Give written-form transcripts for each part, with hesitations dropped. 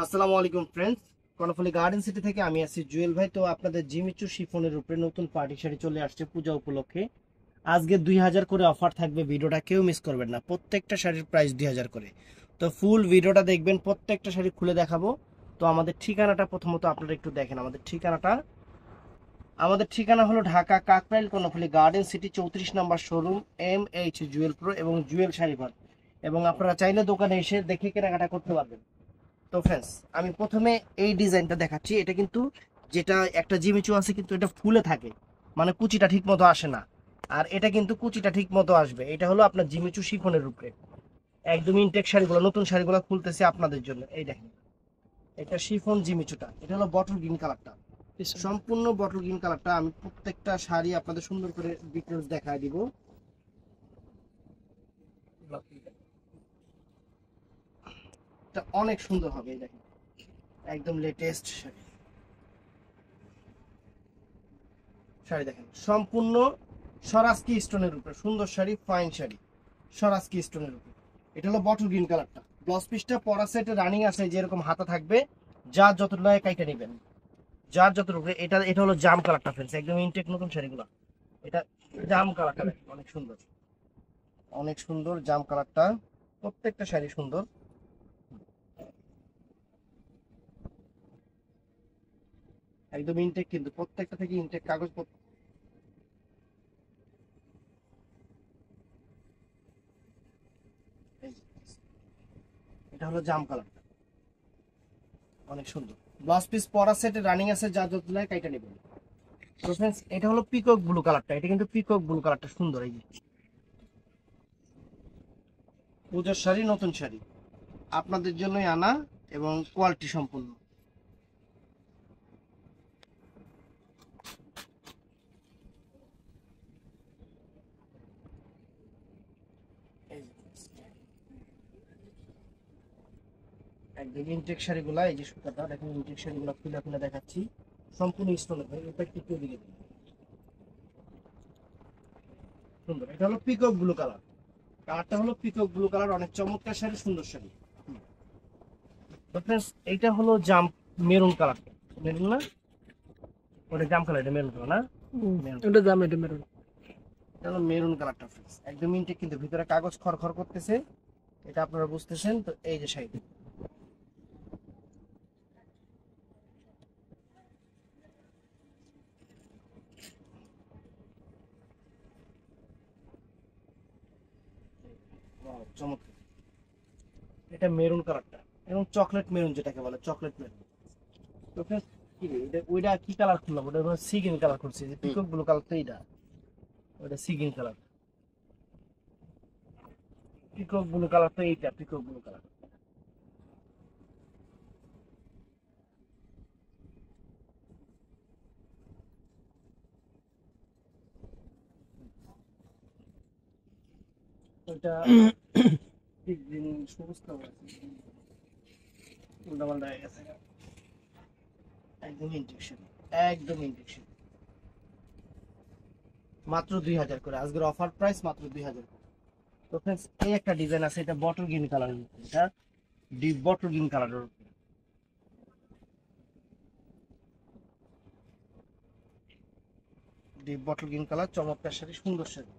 আসসালামু আলাইকুম friends, Karnaphuli garden city থেকে আমি আছি জুয়েল ভাই। তো আপনাদের জিমিচু শিফনের উপরে নতুন পার্টি শাড়ি চলে আসছে পূজা উপলক্ষে। আজকে 2000 করে অফার থাকবে, ভিডিওটা কেউ মিস করবেন না। প্রত্যেকটা শাড়ির প্রাইস 2000 করে। তো ফুল ভিডিওটা দেখবেন, প্রত্যেকটা শাড়ি খুলে দেখাবো। তো আমাদের ঠিকানাটা প্রথমত আপনারা একটু দেখেন। আমাদের ঠিকানা হলো ঢাকা কাকরাইল কর্ণফুলী গার্ডেন সিটি 34 নম্বর শোরুম, MH জুয়েল প্রো এবং জুয়েল শাড়ি ঘর। এবং আপনারা চাইলে দোকানে এসে দেখে কেনাকাটা করতে পারবেন। তো ফ্রেন্ডস, আমি প্রথমে এই ডিজাইনটা দেখাচ্ছি। এটা কিন্তু যেটা একটা জিমিচু আছে, কিন্তু এটা ফুলে থাকে, মানে কুচিটা ঠিক মতো আসে না। আর এটা কিন্তু কুচিটা ঠিক মতো আসবে। এটা হলো আপনার জিমিচু শিফনের উপরে একদম ইনটেক শাড়িগুলো, নতুন শাড়িগুলো খুলতেছে আপনাদের জন্য। এই দেখেন, এটা শিফন জিমিচুটা, এটা হলো বটল গ্রিন কালারটা, সম্পূর্ণ বটল গ্রিন কালারটা। আমি প্রত্যেকটা শাড়ি আপনাদের সুন্দর করে ডিটেলস দেখায় দিব। এটা অনেক সুন্দর হবে। এই দেখেন, একদম লেটেস্ট শাড়ি। শাড়ি দেখেন, সম্পূর্ণ স্বরাজকি স্টোনের উপরে সুন্দর শাড়ি, ফাইন শাড়ি, স্বরাজকি স্টোনের উপরে। এটা হলো বটল গ্রিন কালারটা। ব্লাউজ পিসটা পরা সেটে রানিং আছে, যেরকম হাতা থাকবে, যার যতটুকু লাগে কাইটা নেবেন, যার যতটুকু। এটা এটা হলো জাম কালারটা ফ্রেন্ডস, একদম ইনটেক নতুন শাড়িগুলো। এটা জাম কালারটা দেখেন, অনেক সুন্দর, অনেক সুন্দর জাম কালারটা। প্রত্যেকটা শাড়ি সুন্দর, একদম ইনটেক, কিন্তু প্রত্যেকটা থেকে ইনটেক কাগজ। এটা হলো জাম কালারটা, অনেক সুন্দর। ব্লাউজ পিস পরা সেটে রানিং আছে, যার যত লাগে কাইটা নেবেন। তো ফ্রেন্ডস, এটা হলো পিকক ব্লু কালারটা। এটা কিন্তু পিকক ব্লু কালারটা সুন্দর। এই যে পূজার শাড়ি, নতুন শাড়ি আপনাদের জন্যই আনা, এবং কোয়ালিটি সম্পূর্ণ। এই যে একদম ইনটেক শাড়িগুলা, এই যে সুতাটা দেখুন, ইনটেক শাড়িগুলা খুলে খুলে দেখাচ্ছি। সম্পূর্ণ স্টোনের ভাই, এটা একটু দিকে দিন। সুন্দর। এটা হলো পিকক ব্লু কালার, কালারটা হলো পিকক ব্লু কালার, অনেক চমৎকার শাড়ি, সুন্দর শাড়ি। তো ফ্রেন্ডস, এইটা হলো জাম মেরুন কালারটা। মেরুন না, ওটা জাম কালার, এটা মেরুন কালার না? মেরুন, ওটা দাম এটা মেরুন। এটা হলো মেরুন কালারটা ফ্রেন্ডস, একদম ইনটেক, কিন্তু ভিতরে কাগজ খড়খড় করতেছে, এটা আপনারা বুঝতেছেন। তো এই যে শাড়ি, Wow, চমৎকার। এটা মেরুন কালারটা, এবং চকলেট মেরুন, যেটাকে বলে চকলেট মেরুন। তো friends, কি রে, এটা ওইটা কি কালার খুললাম? ওটা সি গ্রিন কালার করছি, যে পিকক ব্লু কালার তো এইটা, ওটা sea green colour. Peacock blue colour তো এইটা, পিকক ব্লু কালার। ওইটা পিক গ্রিন, সবুজ কালার, উল্টা পাল্টা হয়ে গেছে। একদম ইনজেকশন, একদম ইনজেকশন। মাত্র 2000 করে, আজকের অফার প্রাইস মাত্র 2000 করে। তো ফ্রেন্ডস, এই একটা ডিজাইন আছে, এটা বটল গ্রিন কালারের উপরে, এটা ডিপ বটল গ্রিন কালারের উপরে। ডিপ বটল গ্রিন কালার, চমৎকার শাড়ি, সুন্দর শাড়ি,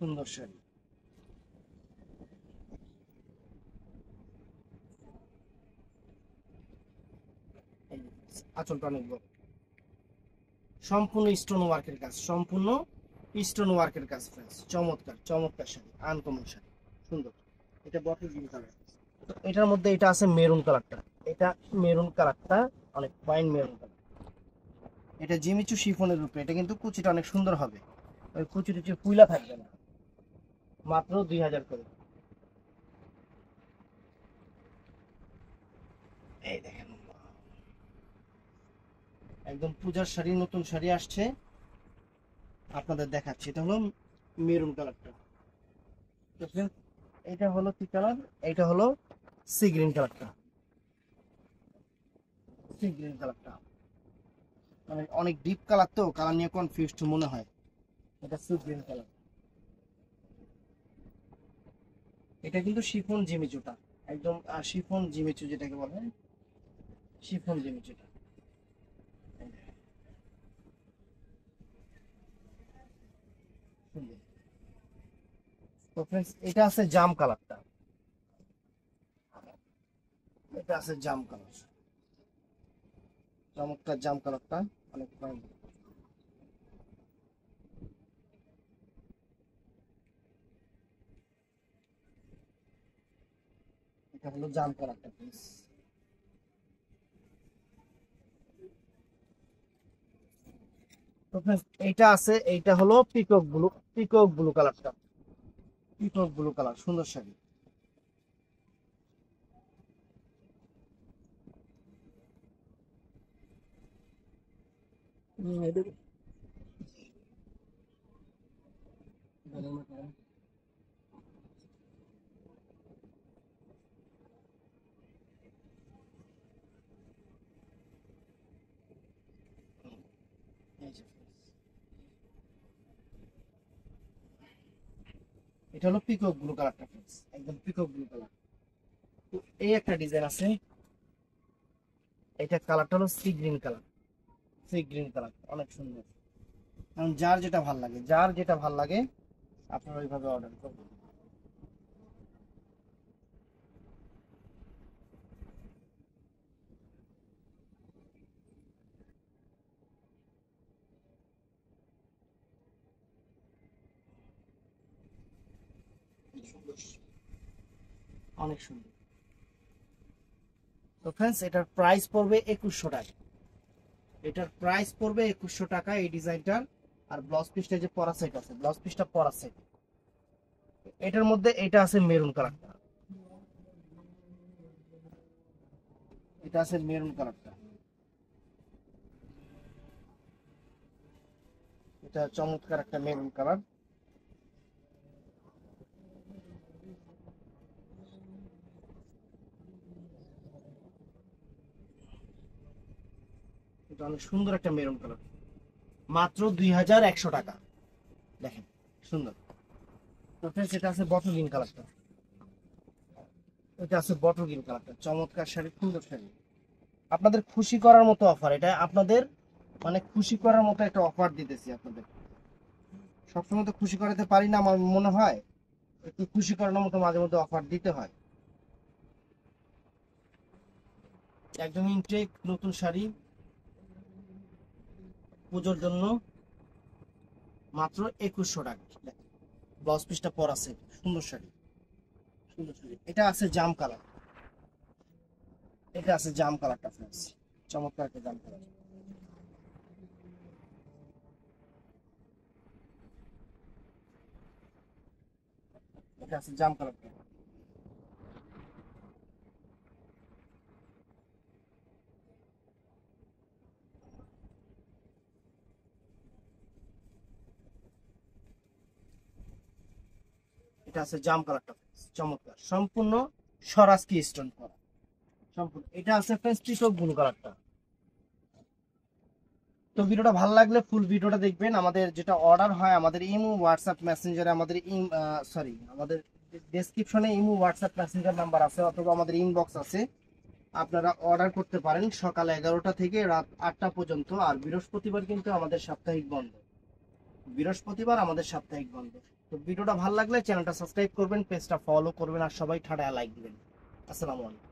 সুন্দর শাড়ি। এই যে, আঁচলটা অনেক বড়, সম্পূর্ণ স্টোন ওয়ার্কের কাজ, সম্পূর্ণ স্টোন ওয়ার্কের কাজ ফ্রেন্ডস। চমৎকার চমৎকার শাড়ি, আনকমন শাড়ি, সুন্দর। এটা বটল গ্রিন কালার। তো এটার মধ্যে এটা আছে মেরুন কালারটা, এটা মেরুন কালারটা অনেক ফাইন মেরুন কালার। এটা জিমিচু শিফনের উপরে, এটা কিন্তু কুচিটা অনেক সুন্দর হবে, ওই কুচি টুচি পুইলা থাকবে না। মাত্র 2000 করে। এই দেখেন, একদম পূজার শাড়ি, নতুন শাড়ি আসছে, আপনাদের দেখাচ্ছি। এটা হলো মেরুন কালারটা। এটা হলো কি কালার? এটা হলো সি গ্রিন কালারটা, সি গ্রিন কালারটা মানে অনেক ডিপ কালার, তো কালার নিয়ে কনফিউজড মনে হয়। এটা সি গ্রিন কালার। এটা কিন্তু শিফন জিমিচুটা, একদম শিফন জিমিচু যেটাকে বলে, শিফন জিমিচুটা। তো ফ্রেন্ডস এটা আছে জাম কালারটা, এটা আছে জাম কালার, চমৎকার জাম কালারটা, অনেক ফাইন। এটা হলো জাম কালারটা ফ্রেন্ডস। তো ফ্রেন্ডস এইটা আছে, এইটা হলো পিকক ব্লু, পিকক ব্লু কালারটা, পিকক ব্লু কালার, সুন্দর শাড়ি। এটা হলো পিকক ব্লু কালারটা ফ্রেন্ডস, একদম পিকক ব্লু কালার। তো এই একটা ডিজাইন আছে, এটা কালারটা হলো sea green colour, sea green colour, অনেক সুন্দর। কারণ যার যেটা ভাল লাগে, যার যেটা ভাল লাগে আপনারা ওইভাবে অর্ডার করবেন। অনেক সুন্দর। তো ফ্রেন্ডস এটার প্রাইস পড়বে 2100 টাকা, এটার প্রাইস পড়বে 2100 টাকা এই ডিজাইনটার। আর ব্লাউজ পিসটা যে পরা সেট আছে, ব্লাউজ পিসটা পরা সেট। এটার মধ্যে এটা আছে মেরুন কালারটা, এটা আছে মেরুন কালারটা, এটা চমৎকার একটা মেরুন কালার। এটা অনেক সুন্দর একটা মেরুন কালার, মাত্র 2100 টাকা। দেখেন সুন্দর। তো ফ্রেন্ডস এটা আছে বটল গ্রিন কালারটা, এটা আছে বটল গ্রিন কালারটা, চমৎকার শাড়ি, সুন্দর শাড়ি। আপনাদের খুশি করার মতো অফার, এটা আপনাদের মানে খুশি করার মতো একটা অফার দিতেছি আপনাদের। সবসময় তো খুশি করাতে পারি না, আমার মনে হয় একটু খুশি করানোর মতো মাঝে মধ্যে অফার দিতে হয়। একদম ইনটেক নতুন শাড়ি, পুজোর জন্য মাত্র 2100 টাকা। ব্লাউজ পিসটা পরা আছে, সুন্দর শাড়ি, সুন্দর শাড়ি। এটা আছে জাম কালার, এটা আছে জাম কালারটা ফ্রেন্ডস, চমৎকার একটা জাম কালার। এটা আছে জাম কালারটা, এটা আছে জাম কালারটা ফ্রেন্ডস, চমৎকার, সম্পূর্ণ স্বরাজকি স্টোন করা, সম্পূর্ণ। এটা আছে ফ্রেন্ডস পিকক ব্লু কালারটা। তো ভিডিওটা ভালো লাগলে ফুল ভিডিওটা দেখবেন। আমাদের যেটা অর্ডার হয় আমাদের ইমো হোয়াটসঅ্যাপ মেসেঞ্জারে, আমাদের সরি আমাদের ডেসক্রিপশনে ইমো হোয়াটসঅ্যাপ মেসেঞ্জার নাম্বার আছে, অথবা আমাদের ইনবক্স আছে। আপনারা অর্ডার করতে পারেন সকাল 11টা থেকে রাত 8টা পর্যন্ত। আর বৃহস্পতিবার কিন্তু আমাদের সাপ্তাহিক বন্ধ, বৃহস্পতিবার আমাদের সাপ্তাহিক বন্ধ। তো ভিডিওটা ভালো লাগলে চ্যানেলটা সাবস্ক্রাইব করবেন, পেজটা ফলো করবেন, আর সবাই ঠাড়া লাইক দিবেন। আসসালামু আলাইকুম।